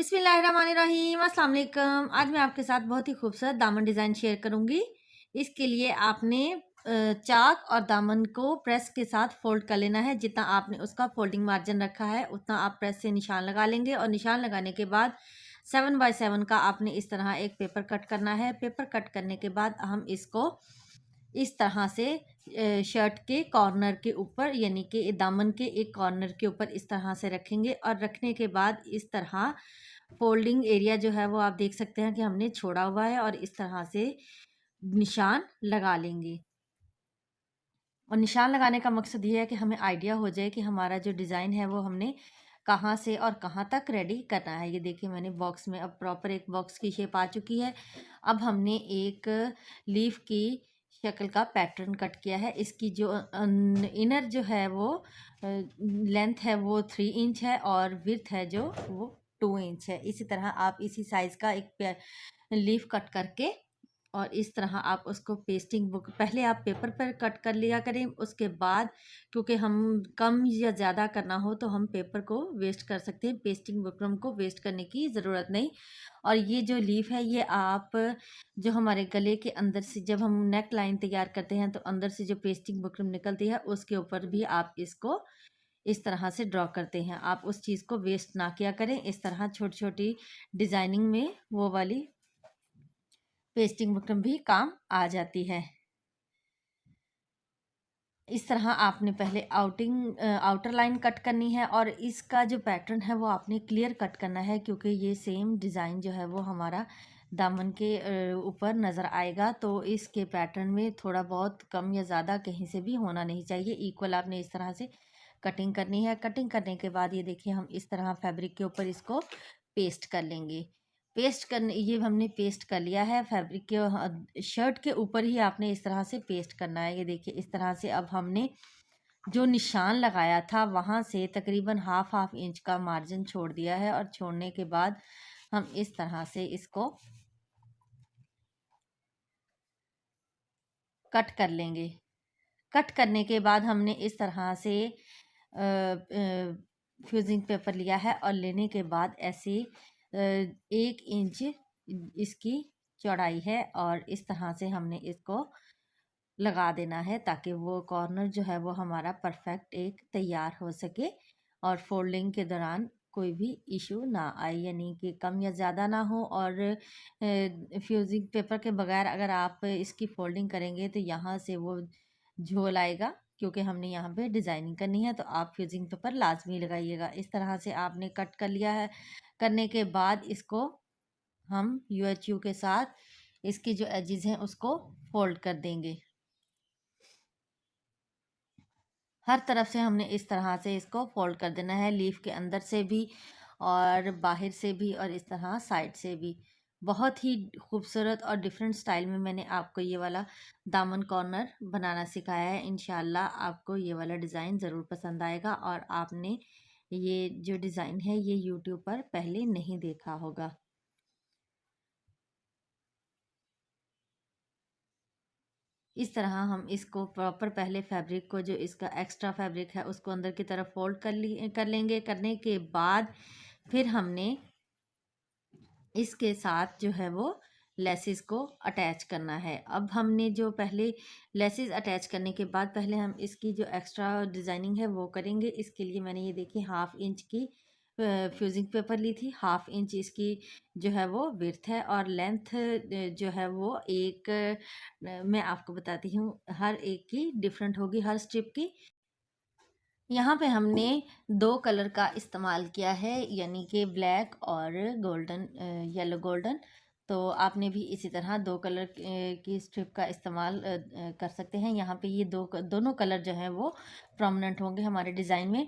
बिस्मिल्लाहिर्रहमानिर्रहीम अस्सलाम वालेकुम। आज मैं आपके साथ बहुत ही खूबसूरत दामन डिज़ाइन शेयर करूंगी। इसके लिए आपने चाक और दामन को प्रेस के साथ फोल्ड कर लेना है। जितना आपने उसका फोल्डिंग मार्जिन रखा है उतना आप प्रेस से निशान लगा लेंगे और निशान लगाने के बाद 7x7 का आपने इस तरह एक पेपर कट करना है। पेपर कट करने के बाद हम इसको इस तरह से शर्ट के कॉर्नर के ऊपर यानी कि दामन के एक कॉर्नर के ऊपर इस तरह से रखेंगे और रखने के बाद इस तरह फोल्डिंग एरिया जो है वो आप देख सकते हैं कि हमने छोड़ा हुआ है और इस तरह से निशान लगा लेंगे। और निशान लगाने का मकसद ये है कि हमें आइडिया हो जाए कि हमारा जो डिज़ाइन है वो हमने कहाँ से और कहाँ तक रेडी करना है। ये देखिए मैंने बॉक्स में अब प्रॉपर एक बॉक्स की शेप आ चुकी है। अब हमने एक लीफ की शक्ल का पैटर्न कट किया है। इसकी जो इनर जो है वो लेंथ है वो 3 इंच है और विड्थ है जो वो 2 इंच है। इसी तरह आप इसी साइज़ का एक लीफ कट करके और इस तरह आप उसको पेस्टिंग बुक पहले आप पेपर पर कट कर लिया करें। उसके बाद क्योंकि हम कम या ज़्यादा करना हो तो हम पेपर को वेस्ट कर सकते हैं, पेस्टिंग बुकरम को वेस्ट करने की ज़रूरत नहीं। और ये जो लीफ है ये आप जो हमारे गले के अंदर से जब हम नेक लाइन तैयार करते हैं तो अंदर से जो पेस्टिंग बुकरम निकलती है उसके ऊपर भी आप इसको इस तरह से ड्रॉ करते हैं। आप उस चीज़ को वेस्ट ना किया करें। इस तरह छोटी छोटी डिज़ाइनिंग में वो वाली पेस्टिंग बुकरम भी काम आ जाती है। इस तरह आपने पहले आउटर लाइन कट करनी है और इसका जो पैटर्न है वो आपने क्लियर कट करना है क्योंकि ये सेम डिज़ाइन जो है वो हमारा दामन के ऊपर नज़र आएगा। तो इसके पैटर्न में थोड़ा बहुत कम या ज़्यादा कहीं से भी होना नहीं चाहिए। इक्वल आपने इस तरह से कटिंग करनी है। कटिंग करने के बाद ये देखिए हम इस तरह फैब्रिक के ऊपर इसको पेस्ट कर लेंगे। पेस्ट करने ये हमने पेस्ट कर लिया है फैब्रिक के शर्ट के ऊपर ही आपने इस तरह से पेस्ट करना है। ये देखिए इस तरह से अब हमने जो निशान लगाया था वहाँ से तकरीबन हाफ इंच का मार्जिन छोड़ दिया है और छोड़ने के बाद हम इस तरह से इसको कट कर लेंगे। कट करने के बाद हमने इस तरह से फ्यूजिंग पेपर लिया है और लेने के बाद ऐसे 1 इंच इसकी चौड़ाई है और इस तरह से हमने इसको लगा देना है ताकि वो कॉर्नर जो है वो हमारा परफेक्ट एक तैयार हो सके और फोल्डिंग के दौरान कोई भी इशू ना आए यानी कि कम या ज़्यादा ना हो। और फ्यूजिंग पेपर के बगैर अगर आप इसकी फोल्डिंग करेंगे तो यहाँ से वो झोल आएगा क्योंकि हमने यहाँ पे डिज़ाइनिंग करनी है। तो आप फ्यूजिंग पेपर लाजमी लगाइएगा। इस तरह से आपने कट कर लिया है। करने के बाद इसको हम UHU के साथ इसकी जो एजेस हैं उसको फोल्ड कर देंगे। हर तरफ से हमने इस तरह से इसको फोल्ड कर देना है, लीफ के अंदर से भी और बाहर से भी और इस तरह साइड से भी। बहुत ही खूबसूरत और डिफरेंट स्टाइल में मैंने आपको ये वाला दामन कॉर्नर बनाना सिखाया है। इंशाल्लाह आपको ये वाला डिज़ाइन ज़रूर पसंद आएगा और आपने ये जो डिज़ाइन है ये यूट्यूब पर पहले नहीं देखा होगा। इस तरह हम इसको प्रॉपर पहले फैब्रिक को जो इसका एक्स्ट्रा फैब्रिक है उसको अंदर की तरफ फोल्ड कर लेंगे। करने के बाद फिर हमने इसके साथ जो है वो लेसिस को अटैच करना है। अब हमने जो पहले लेसिस अटैच करने के बाद पहले हम इसकी जो एक्स्ट्रा डिज़ाइनिंग है वो करेंगे। इसके लिए मैंने ये देखी 1/2 इंच की फ्यूजिंग पेपर ली थी। 1/2 इंच इसकी जो है वो विड्थ है और लेंथ जो है वो एक मैं आपको बताती हूँ हर एक की डिफरेंट होगी हर स्ट्रिप की। यहाँ पे हमने 2 कलर का इस्तेमाल किया है यानी कि ब्लैक और गोल्डन येलो गोल्डन। तो आपने भी इसी तरह 2 कलर की स्ट्रिप का इस्तेमाल कर सकते हैं। यहाँ पे ये दोनों कलर जो हैं वो प्रोमिनेंट होंगे हमारे डिज़ाइन में।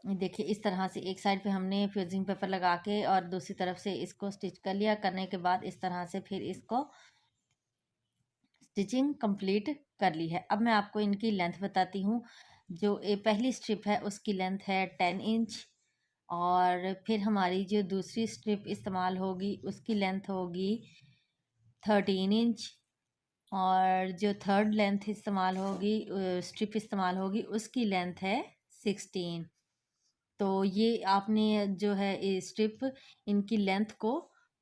देखिए इस तरह से एक साइड पे हमने फ्यूजिंग पेपर लगा के और दूसरी तरफ से इसको स्टिच कर लिया। करने के बाद इस तरह से फिर इसको स्टिचिंग कंप्लीट कर ली है। अब मैं आपको इनकी लेंथ बताती हूँ। जो पहली स्ट्रिप है उसकी लेंथ है 10 इंच और फिर हमारी जो दूसरी स्ट्रिप इस्तेमाल होगी उसकी लेंथ होगी 13 इंच और जो थर्ड लेंथ इस्तेमाल होगी स्ट्रिप इस्तेमाल होगी उसकी लेंथ है 16। तो ये आपने जो है ये स्ट्रिप इनकी लेंथ को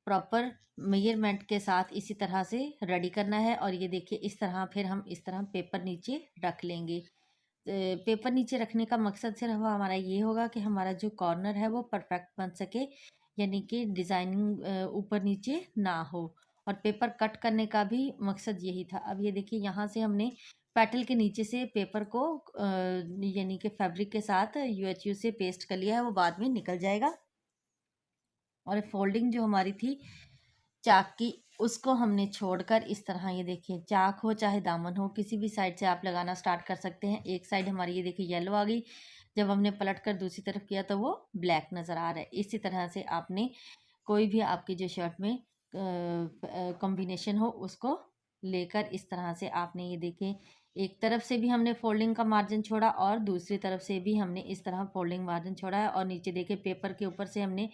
प्रॉपर मेजरमेंट के साथ इसी तरह से रेडी करना है। और ये देखिए इस तरह फिर हम इस तरह पेपर नीचे रख लेंगे। पेपर नीचे रखने का मकसद सिर्फ हमारा ये होगा कि हमारा जो कॉर्नर है वो परफेक्ट बन सके, यानी कि डिज़ाइनिंग ऊपर नीचे ना हो। और पेपर कट करने का भी मकसद यही था। अब ये देखिए यहाँ से हमने पेटल के नीचे से पेपर को यानी कि फैब्रिक के साथ यूएचयू से पेस्ट कर लिया है, वो बाद में निकल जाएगा। और फोल्डिंग जो हमारी थी चाक की, उसको हमने छोड़कर इस तरह ये देखिए, चाक हो चाहे दामन हो किसी भी साइड से आप लगाना स्टार्ट कर सकते हैं। एक साइड हमारी ये देखिए येलो आ गई, जब हमने पलट कर दूसरी तरफ किया तो वो ब्लैक नज़र आ रहा है। इसी तरह से आपने कोई भी आपकी जो शर्ट में कॉम्बिनेशन हो उसको लेकर इस तरह से आपने ये देखें, एक तरफ से भी हमने फोल्डिंग का मार्जिन छोड़ा और दूसरी तरफ से भी हमने इस तरह फोल्डिंग मार्जिन छोड़ा है। और नीचे देखे पेपर के ऊपर से हमने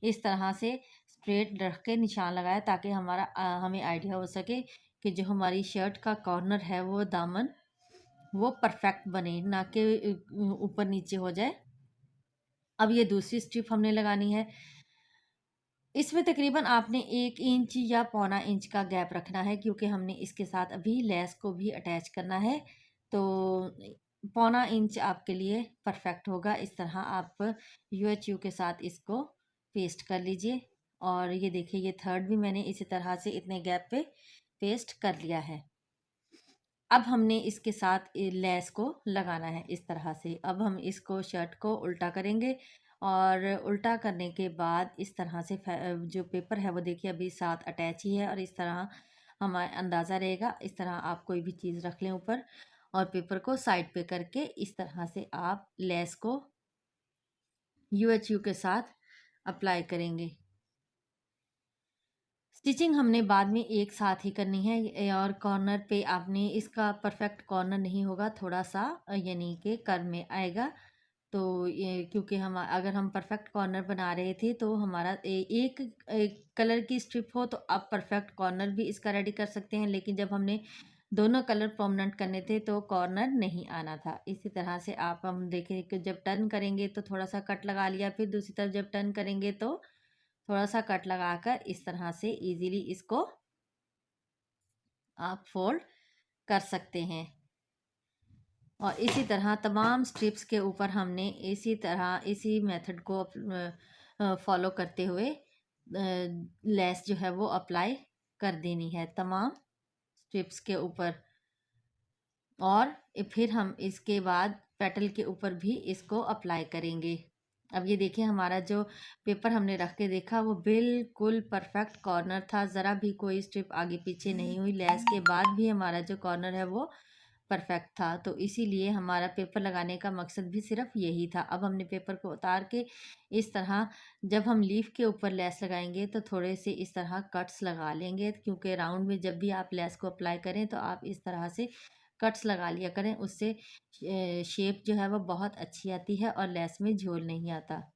इस तरह से स्ट्रेट रख के निशान लगाया, ताकि हमें आइडिया हो सके कि जो हमारी शर्ट का कॉर्नर है वो दामन वो परफेक्ट बने, ना कि ऊपर नीचे हो जाए। अब ये दूसरी स्ट्रिप हमने लगानी है। इसमें तकरीबन आपने 1 इंच या पौना इंच का गैप रखना है, क्योंकि हमने इसके साथ अभी लेस को भी अटैच करना है। तो पौना इंच आपके लिए परफेक्ट होगा। इस तरह आप यूएचयू के साथ इसको पेस्ट कर लीजिए। और ये देखिए ये थर्ड भी मैंने इसी तरह से इतने गैप पे पेस्ट कर लिया है। अब हमने इसके साथ लेस को लगाना है इस तरह से। अब हम इसको शर्ट को उल्टा करेंगे और उल्टा करने के बाद इस तरह से जो पेपर है वो देखिए अभी साथ अटैच ही है। और इस तरह हमारा अंदाज़ा रहेगा, इस तरह आप कोई भी चीज़ रख लें ऊपर और पेपर को साइड पे करके इस तरह से आप लेस को यूएचयू के साथ अप्लाई करेंगे। स्टिचिंग हमने बाद में एक साथ ही करनी है। और कॉर्नर पे आपने इसका परफेक्ट कॉर्नर नहीं होगा, थोड़ा सा यानी कि कर्व में आएगा। तो ये क्योंकि हम अगर हम परफेक्ट कॉर्नर बना रहे थे तो हमारा एक कलर की स्ट्रिप हो तो आप परफेक्ट कॉर्नर भी इसका रेडी कर सकते हैं। लेकिन जब हमने दोनों कलर परमानेंट करने थे तो कॉर्नर नहीं आना था। इसी तरह से आप हम देखें कि जब टर्न करेंगे तो थोड़ा सा कट लगा लिया, फिर दूसरी तरफ जब टर्न करेंगे तो थोड़ा सा कट लगाकर इस तरह से इजीली इसको आप फोल्ड कर सकते हैं। और इसी तरह तमाम स्ट्रिप्स के ऊपर हमने इसी तरह इसी मेथड को फॉलो करते हुए लेस जो है वो अप्लाई कर देनी है तमाम स्ट्रिप्स के ऊपर। और फिर हम इसके बाद पेटल के ऊपर भी इसको अप्लाई करेंगे। अब ये देखिए हमारा जो पेपर हमने रख के देखा वो बिल्कुल परफेक्ट कॉर्नर था, ज़रा भी कोई स्ट्रिप आगे पीछे नहीं हुई। लेस के बाद भी हमारा जो कॉर्नर है वो परफेक्ट था। तो इसीलिए हमारा पेपर लगाने का मकसद भी सिर्फ यही था। अब हमने पेपर को उतार के इस तरह जब हम लीफ के ऊपर लेस लगाएंगे तो थोड़े से इस तरह कट्स लगा लेंगे, क्योंकि राउंड में जब भी आप लेस को अप्लाई करें तो आप इस तरह से कट्स लगा लिया करें। उससे शेप जो है वो बहुत अच्छी आती है और लेस में झोल नहीं आता।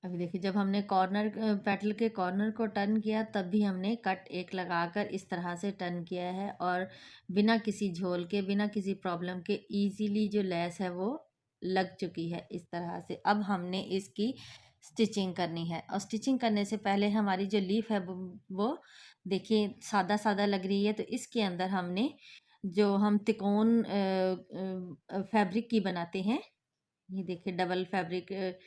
अभी देखिए जब हमने कॉर्नर पेटल के कॉर्नर को टर्न किया तब भी हमने कट एक लगाकर इस तरह से टर्न किया है और बिना किसी झोल के बिना किसी प्रॉब्लम के इजीली जो लेस है वो लग चुकी है इस तरह से। अब हमने इसकी स्टिचिंग करनी है और स्टिचिंग करने से पहले हमारी जो लीफ है वो देखिए सादा सादा लग रही है। तो इसके अंदर हमने जो हम तिकोन फैब्रिक की बनाते हैं, ये देखिए डबल फैब्रिक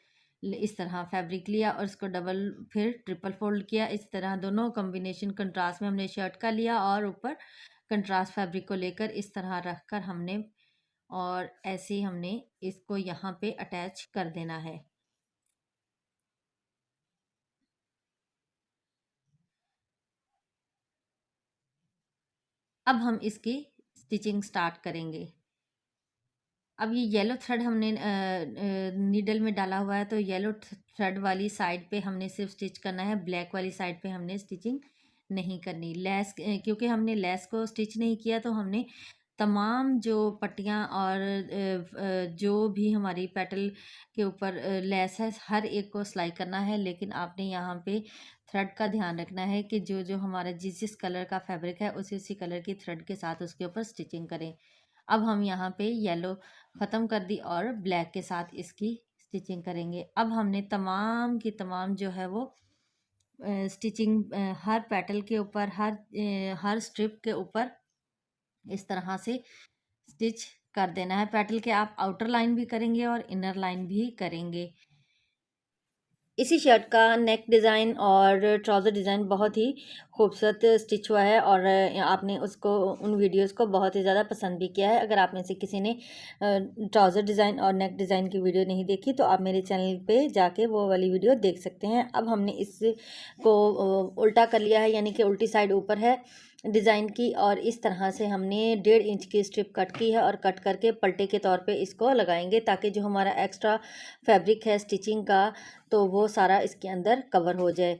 इस तरह फैब्रिक लिया और इसको डबल फिर ट्रिपल फोल्ड किया। इस तरह दोनों कॉम्बिनेशन कंट्रास्ट में हमने शर्ट का लिया और ऊपर कंट्रास्ट फैब्रिक को लेकर इस तरह रख कर हमने और ऐसे ही हमने इसको यहाँ पे अटैच कर देना है। अब हम इसकी स्टिचिंग स्टार्ट करेंगे। अब ये येलो थ्रेड हमने नीडल में डाला हुआ है, तो येलो थ्रेड वाली साइड पे हमने सिर्फ स्टिच करना है, ब्लैक वाली साइड पे हमने स्टिचिंग नहीं करनी। लेस क्योंकि हमने लेस को स्टिच नहीं किया तो हमने तमाम जो पट्टियाँ और जो भी हमारी पेटल के ऊपर लेस है हर एक को सिलाई करना है। लेकिन आपने यहाँ पे थ्रेड का ध्यान रखना है कि जो जो हमारा जिस जिस कलर का फैब्रिक है उसी उसी कलर की थ्रेड के साथ उसके ऊपर स्टिचिंग करें। अब हम यहाँ पे येलो ख़त्म कर दी और ब्लैक के साथ इसकी स्टिचिंग करेंगे। अब हमने तमाम की तमाम जो है वो स्टिचिंग हर पेटल के ऊपर, हर स्ट्रिप के ऊपर इस तरह से स्टिच कर देना है। पेटल के आप आउटर लाइन भी करेंगे और इनर लाइन भी करेंगे। इसी शर्ट का नेक डिज़ाइन और ट्राउज़र डिज़ाइन बहुत ही खूबसूरत स्टिच हुआ है और आपने उसको उन वीडियोस को बहुत ही ज़्यादा पसंद भी किया है। अगर आप में से किसी ने ट्राउज़र डिज़ाइन और नेक डिज़ाइन की वीडियो नहीं देखी तो आप मेरे चैनल पे जाके वो वाली वीडियो देख सकते हैं। अब हमने इसको उल्टा कर लिया है, यानी कि उल्टी साइड ऊपर है डिज़ाइन की, और इस तरह से हमने 1.5 इंच की स्ट्रिप कट की है और कट करके पल्टे के तौर पे इसको लगाएंगे, ताकि जो हमारा एक्स्ट्रा फैब्रिक है स्टिचिंग का तो वो सारा इसके अंदर कवर हो जाए।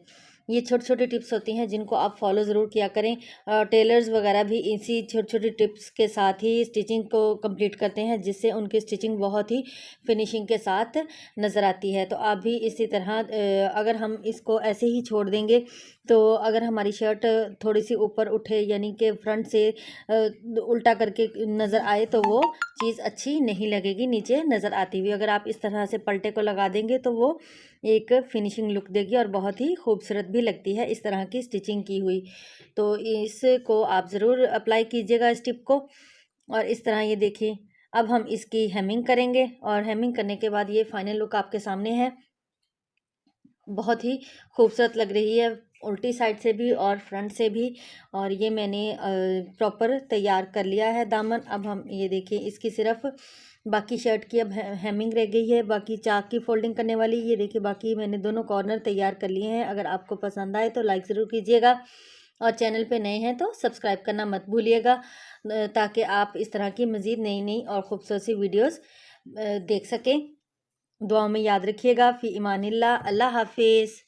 ये छोटी छोटी टिप्स होती हैं जिनको आप फॉलो ज़रूर किया करें। टेलर्स वगैरह भी इसी छोटी छोटी टिप्स के साथ ही स्टिचिंग को कंप्लीट करते हैं, जिससे उनकी स्टिचिंग बहुत ही फिनिशिंग के साथ नज़र आती है। तो आप भी इसी तरह अगर हम इसको ऐसे ही छोड़ देंगे तो अगर हमारी शर्ट थोड़ी सी ऊपर उठे, यानी कि फ्रंट से उल्टा करके नज़र आए, तो वो चीज़ अच्छी नहीं लगेगी नीचे नज़र आती हुई। अगर आप इस तरह से पलटे को लगा देंगे तो वो एक फिनिशिंग लुक देगी और बहुत ही खूबसूरत भी लगती है इस तरह की स्टिचिंग की हुई। तो इसको आप ज़रूर अप्लाई कीजिएगा इस टिप को। और इस तरह ये देखिए, अब हम इसकी हेमिंग करेंगे और हेमिंग करने के बाद ये फाइनल लुक आपके सामने है। बहुत ही खूबसूरत लग रही है उल्टी साइड से भी और फ्रंट से भी। और ये मैंने प्रॉपर तैयार कर लिया है दामन। अब हम ये देखिए, इसकी सिर्फ बाकी शर्ट की अब हेमिंग रह गई है, बाकी चाक की फोल्डिंग करने वाली। ये देखिए, बाकी मैंने दोनों कॉर्नर तैयार कर लिए हैं। अगर आपको पसंद आए तो लाइक ज़रूर कीजिएगा और चैनल पे नए हैं तो सब्सक्राइब करना मत भूलिएगा, ताकि आप इस तरह की मज़ीद नई नई और ख़ूबसूरत सी वीडियोज़ देख सकें। दुआ में याद रखिएगा। फ़ी इमानिल्लाह। अल्लाह हाफिज़।